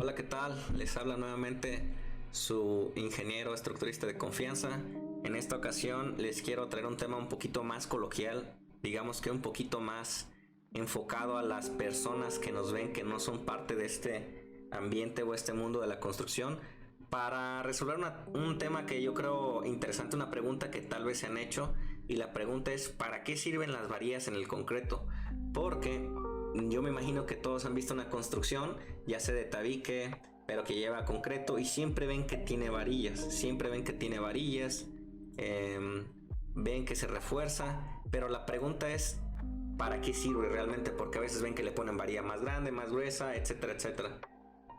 Hola, ¿qué tal? Les habla nuevamente su ingeniero estructurista de confianza. En esta ocasión les quiero traer un tema un poquito más coloquial, digamos que un poquito más enfocado a las personas que nos ven que no son parte de este ambiente o este mundo de la construcción, para resolver un tema que yo creo interesante, una pregunta que tal vez se han hecho, y la pregunta es: ¿para qué sirven las varillas en el concreto? Porque yo me imagino que todos han visto una construcción, ya sea de tabique, pero que lleva concreto, y siempre ven que tiene varillas, ven que se refuerza, pero la pregunta es: ¿para qué sirve realmente? Porque a veces ven que le ponen varilla más grande, más gruesa, etcétera, etcétera.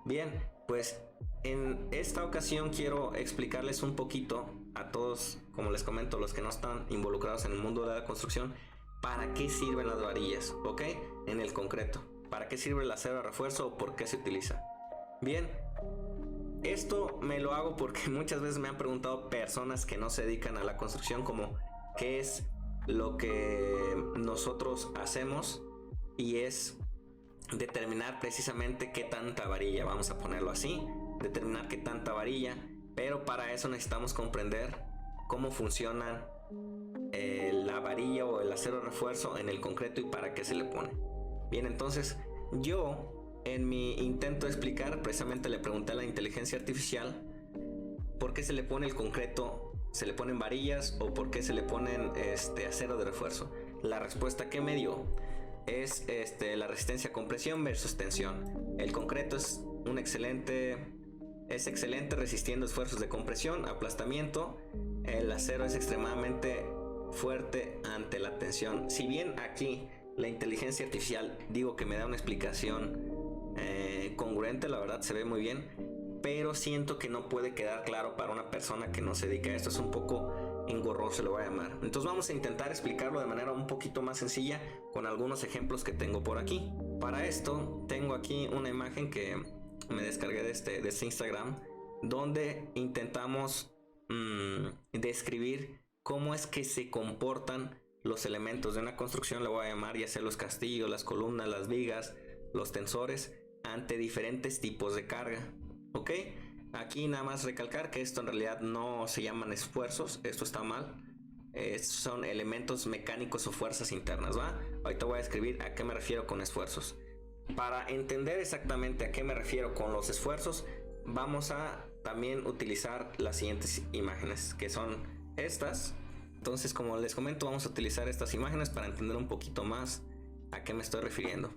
Bien, pues en esta ocasión quiero explicarles un poquito a todos, como les comento, los que no están involucrados en el mundo de la construcción, para qué sirven las varillas, ¿ok? En el concreto. ¿Para qué sirve el acero de refuerzo o por qué se utiliza? Bien, esto me lo hago porque muchas veces me han preguntado personas que no se dedican a la construcción como qué es lo que nosotros hacemos, y es determinar precisamente qué tanta varilla, vamos a ponerlo así, determinar qué tanta varilla, pero para eso necesitamos comprender cómo funcionan la varilla o el acero refuerzo en el concreto y para qué se le pone. Bien, entonces yo en mi intento de explicar precisamente le pregunté a la inteligencia artificial por qué se le pone el concreto, se le ponen varillas o por qué se le ponen acero de refuerzo. La respuesta que me dio es la resistencia a compresión versus tensión. El concreto es excelente resistiendo esfuerzos de compresión, aplastamiento. El acero es extremadamente fuerte ante la tensión. Si bien aquí la inteligencia artificial digo que me da una explicación congruente, la verdad se ve muy bien, pero siento que no puede quedar claro para una persona que no se dedica a esto. Es un poco engorroso, lo voy a llamar. Entonces vamos a intentar explicarlo de manera un poquito más sencilla con algunos ejemplos que tengo por aquí. Para esto tengo aquí una imagen que me descargué de este Instagram, donde intentamos describir cómo es que se comportan los elementos de una construcción, le voy a llamar, ya sea los castillos, las columnas, las vigas, los tensores, ante diferentes tipos de carga. ¿Ok? Aquí nada más recalcar que esto en realidad no se llaman esfuerzos, esto está mal. Son elementos mecánicos o fuerzas internas, ¿va? Ahorita voy a escribir a qué me refiero con esfuerzos. Para entender exactamente a qué me refiero con los esfuerzos, vamos a también utilizar las siguientes imágenes, que son estas. Entonces, como les comento, vamos a utilizar estas imágenes para entender un poquito más a qué me estoy refiriendo.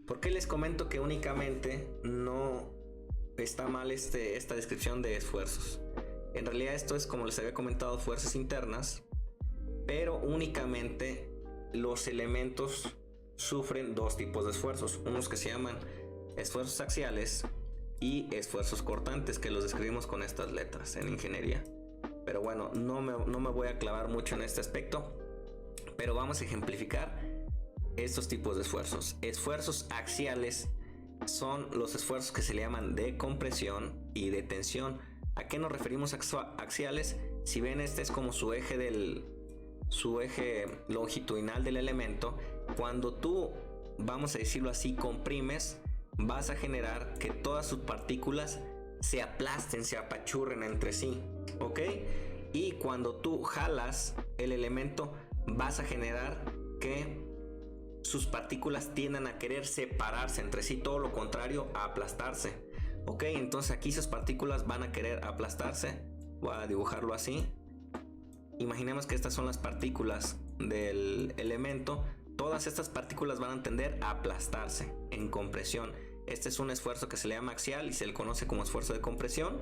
¿Por qué les comento que únicamente no está mal esta descripción de esfuerzos? En realidad esto es, como les había comentado, fuerzas internas, pero únicamente los elementos sufren dos tipos de esfuerzos, unos que se llaman esfuerzos axiales y esfuerzos cortantes, que los describimos con estas letras en ingeniería. Pero bueno, no me voy a clavar mucho en este aspecto, pero vamos a ejemplificar estos tipos de esfuerzos. Esfuerzos axiales son los esfuerzos que se le llaman de compresión y de tensión. ¿A qué nos referimos axiales? Si ven, este es como su eje longitudinal del elemento. Cuando tú, vamos a decirlo así, comprimes, vas a generar que todas sus partículas se aplasten, se apachurren entre sí, ¿ok? Y cuando tú jalas el elemento, vas a generar que sus partículas tiendan a querer separarse entre sí, todo lo contrario a aplastarse, ¿ok? Entonces aquí sus partículas van a querer aplastarse. Voy a dibujarlo así. Imaginemos que estas son las partículas del elemento. Todas estas partículas van a tender a aplastarse en compresión. Este es un esfuerzo que se le llama axial y se le conoce como esfuerzo de compresión.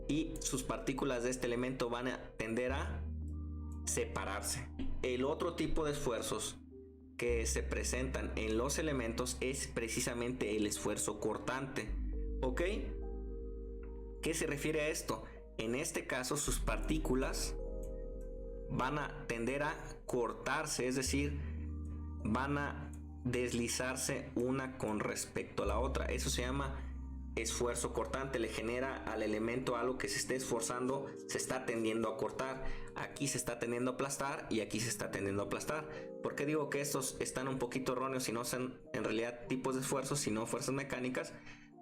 Y sus partículas de este elemento van a tender a separarse. El otro tipo de esfuerzos que se presentan en los elementos es precisamente el esfuerzo cortante. ¿Ok? ¿Qué se refiere a esto? En este caso, sus partículas van a tender a cortarse, es decir, van a deslizarse una con respecto a la otra. Eso se llama esfuerzo cortante. Le genera al elemento algo que se esté esforzando, se está tendiendo a cortar. Aquí se está tendiendo a aplastar y aquí se está tendiendo a aplastar. ¿Por qué digo que estos están un poquito erróneos y no son en realidad tipos de esfuerzos, sino fuerzas mecánicas?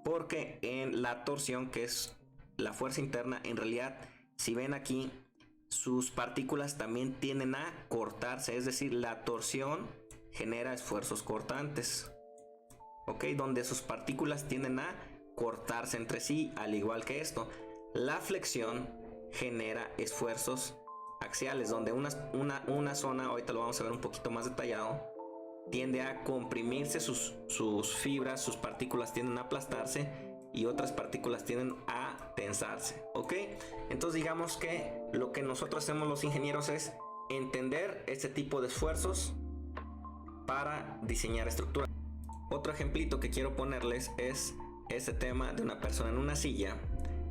porque en la torsión, que es la fuerza interna, en realidad, si ven aquí, sus partículas también tienden a cortarse, es decir, la torsión genera esfuerzos cortantes, ¿ok? Donde sus partículas tienden a cortarse entre sí, al igual que esto. La flexión genera esfuerzos axiales, donde una zona, ahorita lo vamos a ver un poquito más detallado, tiende a comprimirse, sus fibras, sus partículas tienden a aplastarse y otras partículas tienden a tensarse, ¿ok? Entonces digamos que lo que nosotros hacemos los ingenieros es entender este tipo de esfuerzos para diseñar estructuras. Otro ejemplito que quiero ponerles es este tema de una persona en una silla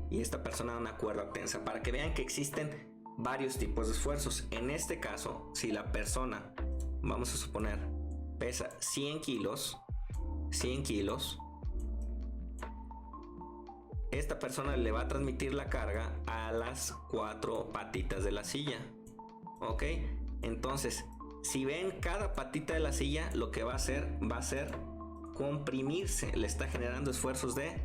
y esta persona en una cuerda tensa, para que vean que existen varios tipos de esfuerzos. En este caso, si la persona, vamos a suponer, pesa 100 kilos, esta persona le va a transmitir la carga a las 4 patitas de la silla, ¿ok? Entonces, si ven cada patita de la silla, lo que va a hacer comprimirse, le está generando esfuerzos de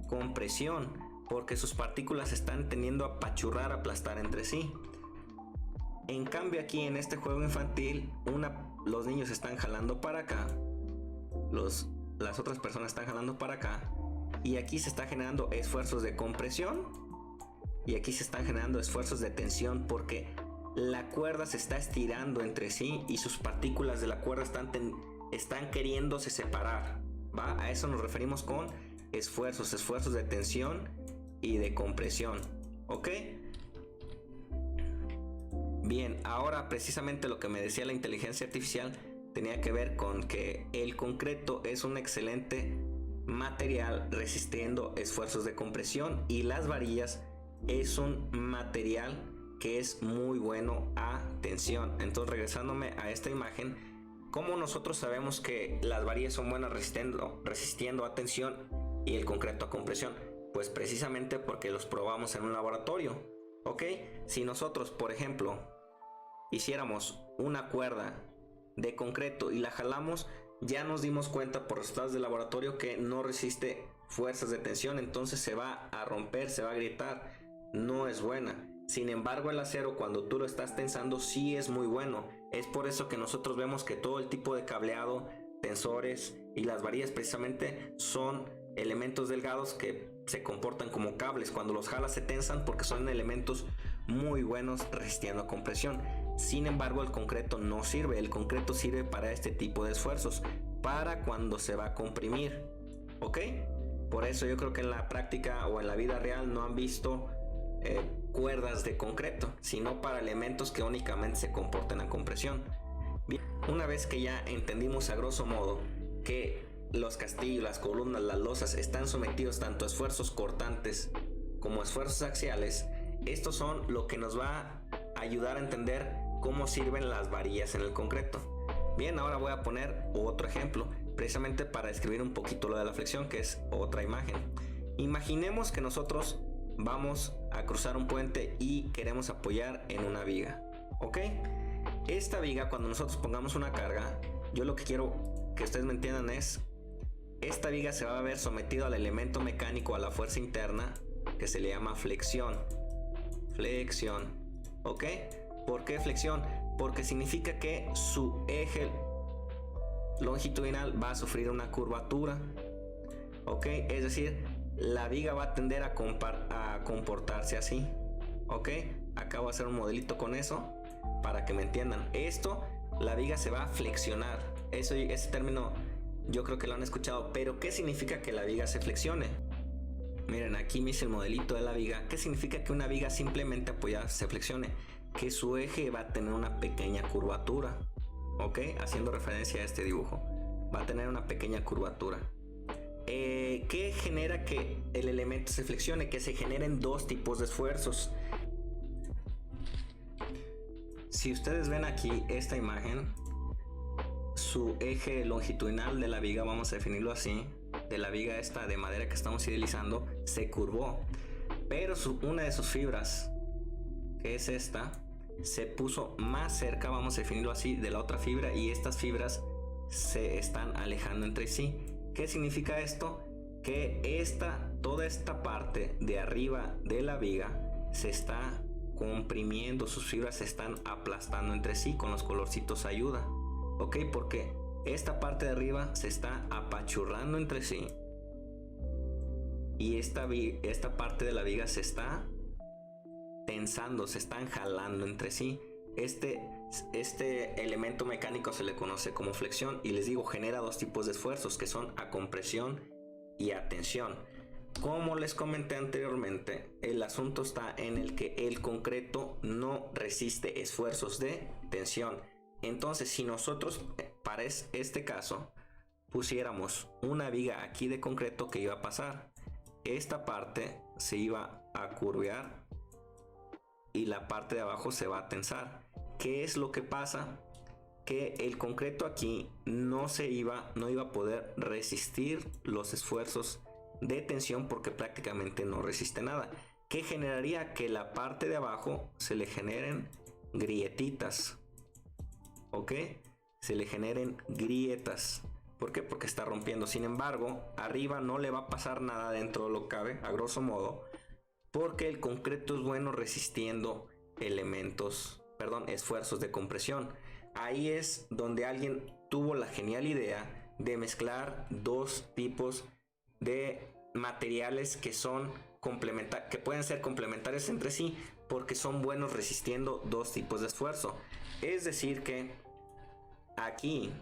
compresión, porque sus partículas están tendiendo a apachurrar, a aplastar entre sí. En cambio aquí en este juego infantil, los niños están jalando para acá, las otras personas están jalando para acá, y aquí se está generando esfuerzos de compresión y aquí se están generando esfuerzos de tensión, porque la cuerda se está estirando entre sí y sus partículas de la cuerda están queriéndose separar, ¿va? A eso nos referimos con esfuerzos de tensión y de compresión, ¿ok? Bien, ahora precisamente lo que me decía la inteligencia artificial tenía que ver con que el concreto es un excelente material resistiendo esfuerzos de compresión, y las varillas es un material que es muy bueno a tensión. Entonces, regresándome a esta imagen, ¿cómo nosotros sabemos que las varillas son buenas resistiendo a tensión y el concreto a compresión? Pues precisamente porque los probamos en un laboratorio, ¿ok? Si nosotros, por ejemplo, hiciéramos una cuerda de concreto y la jalamos, ya nos dimos cuenta por resultados de laboratorio que no resiste fuerzas de tensión, entonces se va a romper, se va a agrietar, no es buena. Sin embargo, el acero, cuando tú lo estás tensando, sí es muy bueno. Es por eso que nosotros vemos que todo el tipo de cableado, tensores y las varillas precisamente son elementos delgados que se comportan como cables. Cuando los jalas se tensan porque son elementos muy buenos resistiendo a compresión. Sin embargo, el concreto no sirve. El concreto sirve para este tipo de esfuerzos, para cuando se va a comprimir, ¿ok? Por eso yo creo que en la práctica o en la vida real no han visto cuerdas de concreto, sino para elementos que únicamente se comportan a compresión. Bien, una vez que ya entendimos a grosso modo que los castillos, las columnas, las losas están sometidos tanto a esfuerzos cortantes como a esfuerzos axiales, estos son lo que nos va a ayudar a entender cómo sirven las varillas en el concreto. Bien, ahora voy a poner otro ejemplo, precisamente para describir un poquito lo de la flexión, que es otra imagen. Imaginemos que nosotros vamos a cruzar un puente y queremos apoyar en una viga, ¿ok? Esta viga, cuando nosotros pongamos una carga, yo lo que quiero que ustedes me entiendan es, esta viga se va a ver sometido al elemento mecánico, a la fuerza interna, que se le llama flexión. Flexión, ¿ok? ¿Por qué flexión? Porque significa que su eje longitudinal va a sufrir una curvatura, ¿ok? Es decir, la viga va a tender a comportarse así, ¿ok? Acá voy a hacer un modelito con eso para que me entiendan. Esto, la viga se va a flexionar. Ese término yo creo que lo han escuchado, pero ¿qué significa que la viga se flexione? Miren, aquí me hice el modelito de la viga. ¿Qué significa que una viga simplemente apoyada se flexione? Que su eje va a tener una pequeña curvatura, ¿ok? Haciendo referencia a este dibujo, va a tener una pequeña curvatura. ¿Qué genera que el elemento se flexione? Que se generen dos tipos de esfuerzos. Si ustedes ven aquí esta imagen, su eje longitudinal de la viga, vamos a definirlo así, de la viga esta de madera que estamos idealizando, se curvó, pero una de sus fibras, que es esta, se puso más cerca, vamos a definirlo así, de la otra fibra, y estas fibras se están alejando entre sí. ¿Qué significa esto? que toda esta parte de arriba de la viga se está comprimiendo, sus fibras se están aplastando entre sí. Con los colorcitos ayuda, ok, porque esta parte de arriba se está apachurrando entre sí y esta parte de la viga se está tensando, se están jalando entre sí. Este elemento mecánico se le conoce como flexión y les digo, genera dos tipos de esfuerzos que son a compresión y a tensión. Como les comenté anteriormente, el asunto está en el que el concreto no resiste esfuerzos de tensión. Entonces, si nosotros para este caso pusiéramos una viga aquí de concreto, ¿qué iba a pasar? Esta parte se iba a curvear y la parte de abajo se va a tensar. ¿Qué es lo que pasa? Que el concreto aquí no iba a poder resistir los esfuerzos de tensión porque prácticamente no resiste nada. ¿Qué generaría? Que la parte de abajo se le generen grietitas, ¿ok? Se le generen grietas. ¿Por qué? Porque está rompiendo. Sin embargo, arriba no le va a pasar nada dentro de lo que cabe, a grosso modo, porque el concreto es bueno resistiendo esfuerzos de compresión. Ahí es donde alguien tuvo la genial idea de mezclar dos tipos de materiales que pueden ser complementarios entre sí porque son buenos resistiendo dos tipos de esfuerzo. Es decir que aquí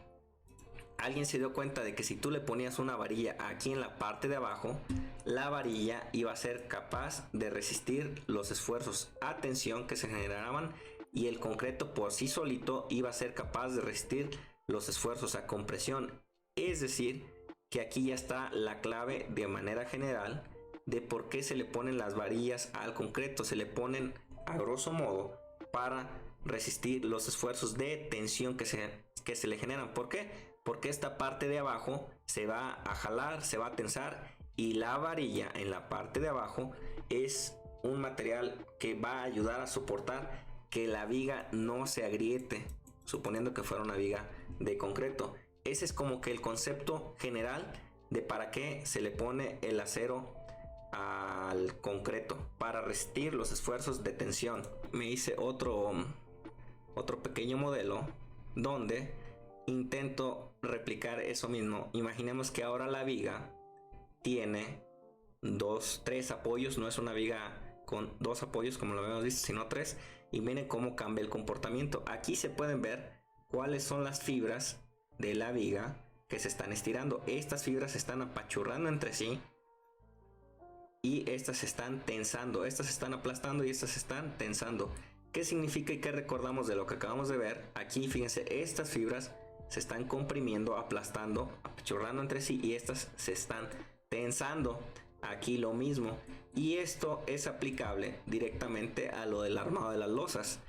alguien se dio cuenta de que si tú le ponías una varilla aquí en la parte de abajo, la varilla iba a ser capaz de resistir los esfuerzos a tensión que se generaban y el concreto por sí solito iba a ser capaz de resistir los esfuerzos a compresión. Es decir, que aquí ya está la clave de manera general de por qué se le ponen las varillas al concreto. Se le ponen a grosso modo para resistir los esfuerzos de tensión que se le generan. ¿Por qué? Porque esta parte de abajo se va a jalar, se va a tensar y la varilla en la parte de abajo es un material que va a ayudar a soportar que la viga no se agriete, suponiendo que fuera una viga de concreto. Ese es como que el concepto general de para qué se le pone el acero al concreto, para resistir los esfuerzos de tensión. Me hice otro pequeño modelo donde intento replicar eso mismo. Imaginemos que ahora la viga tiene tres apoyos, no es una viga con dos apoyos como lo habíamos visto, sino tres. Y miren cómo cambia el comportamiento. Aquí se pueden ver cuáles son las fibras de la viga que se están estirando. Estas fibras se están apachurrando entre sí y estas se están tensando. Estas se están aplastando y estas se están tensando. ¿Qué significa y qué recordamos de lo que acabamos de ver? Aquí fíjense, estas fibras se están comprimiendo, aplastando, apachurrando entre sí y estas se están tensando. Aquí lo mismo. Y esto es aplicable directamente a lo del armado de las losas.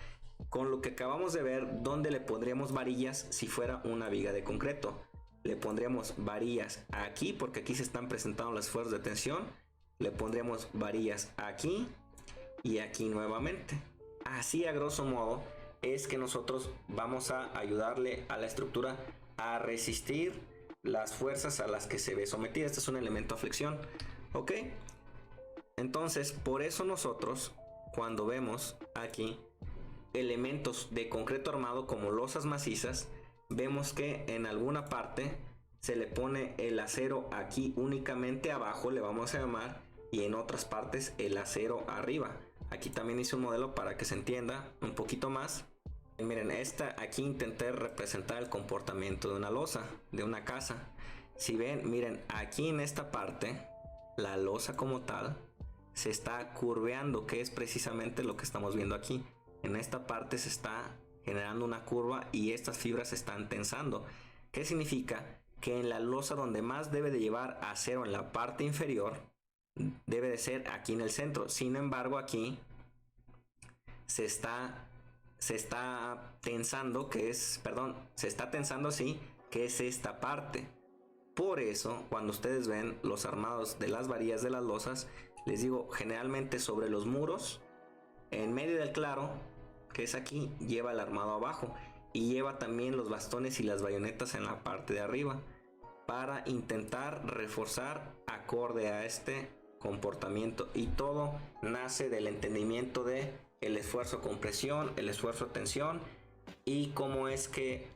Con lo que acabamos de ver, ¿dónde le pondríamos varillas si fuera una viga de concreto? Le pondríamos varillas aquí porque aquí se están presentando los esfuerzos de tensión. Le pondríamos varillas aquí y aquí nuevamente. Así a grosso modo es que nosotros vamos a ayudarle a la estructura a resistir las fuerzas a las que se ve sometida. Este es un elemento a flexión, ¿ok? Entonces, por eso nosotros, cuando vemos aquí elementos de concreto armado como losas macizas, vemos que en alguna parte se le pone el acero aquí únicamente abajo, le vamos a llamar, y en otras partes el acero arriba. Aquí también hice un modelo para que se entienda un poquito más. Y miren, aquí intenté representar el comportamiento de una losa, de una casa. Si ven, miren, aquí en esta parte, la losa como tal se está curveando, que es precisamente lo que estamos viendo aquí. En esta parte se está generando una curva y estas fibras se están tensando. ¿Qué significa? Que en la losa donde más debe de llevar acero en la parte inferior, debe de ser aquí en el centro. Sin embargo, aquí se está tensando, se está tensando así, que es esta parte. Por eso, cuando ustedes ven los armados de las varillas de las losas, les digo, generalmente sobre los muros, en medio del claro, que es aquí, lleva el armado abajo y lleva también los bastones y las bayonetas en la parte de arriba. para intentar reforzar acorde a este comportamiento, y todo nace del entendimiento de el esfuerzo compresión, el esfuerzo tensión y cómo es que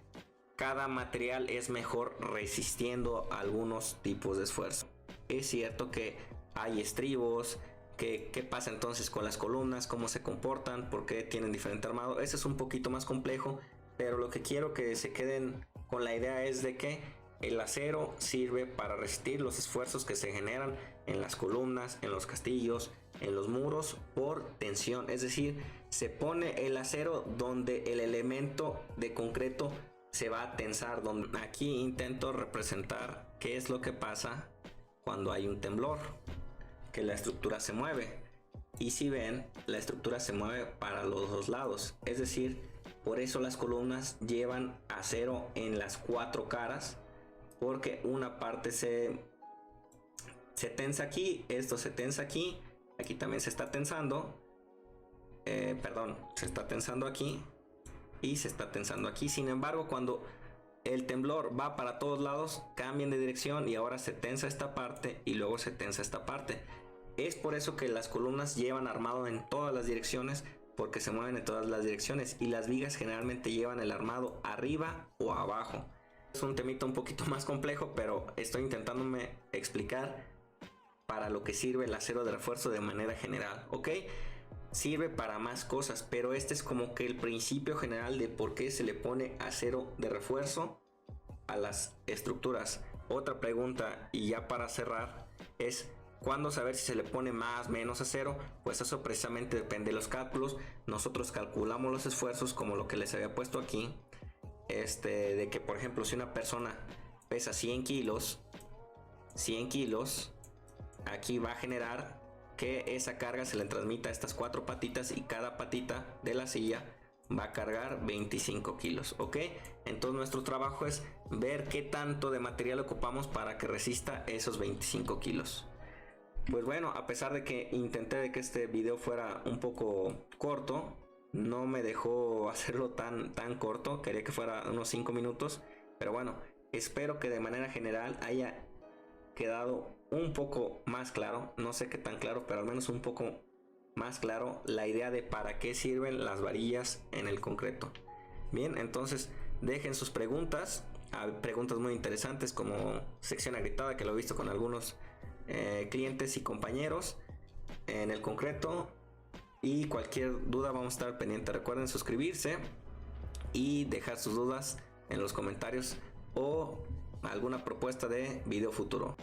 cada material es mejor resistiendo algunos tipos de esfuerzo. Es cierto que hay estribos, ¿qué pasa entonces con las columnas? ¿Cómo se comportan? ¿Por qué tienen diferente armado? Ese es un poquito más complejo, pero lo que quiero que se queden con la idea es de que el acero sirve para resistir los esfuerzos que se generan en las columnas, en los castillos, en los muros por tensión. Es decir, se pone el acero donde el elemento de concreto se va a tensar. Aquí intento representar qué es lo que pasa cuando hay un temblor, que la estructura se mueve. Y si ven, la estructura se mueve para los dos lados. Es decir, por eso las columnas llevan acero en las 4 caras, porque una parte se tensa aquí, esto se tensa aquí, aquí también se está tensando, se está tensando aquí y se está tensando aquí. Sin embargo, cuando el temblor va para todos lados, cambian de dirección y ahora se tensa esta parte y luego se tensa esta parte. Es por eso que las columnas llevan armado en todas las direcciones, porque se mueven en todas las direcciones, y las vigas generalmente llevan el armado arriba o abajo. Es un temita un poquito más complejo, pero estoy intentándome explicar para lo que sirve el acero de refuerzo de manera general, ¿ok? Sirve para más cosas, pero este es como que el principio general de por qué se le pone acero de refuerzo a las estructuras. Otra pregunta, y ya para cerrar, es ¿cuándo saber si se le pone más, menos acero? Pues eso precisamente depende de los cálculos. Aquí calculamos los esfuerzos como lo que les había puesto aquí. De que, por ejemplo, si una persona pesa 100 kilos, aquí va a generar que esa carga se le transmita a estas 4 patitas, y cada patita de la silla va a cargar 25 kilos, ¿ok? Entonces nuestro trabajo es ver qué tanto de material ocupamos para que resista esos 25 kilos. Pues bueno, a pesar de que intenté de que este video fuera un poco corto, no me dejó hacerlo tan corto. Quería que fuera unos 5 minutos, pero bueno, espero que de manera general haya quedado un poco más claro, no sé qué tan claro, pero al menos un poco más claro la idea de para qué sirven las varillas en el concreto. Bien, entonces dejen sus preguntas. Hay preguntas muy interesantes como sección agrietada, que lo he visto con algunos clientes y compañeros en el concreto, y cualquier duda vamos a estar pendiente. Recuerden suscribirse y dejar sus dudas en los comentarios o alguna propuesta de video futuro.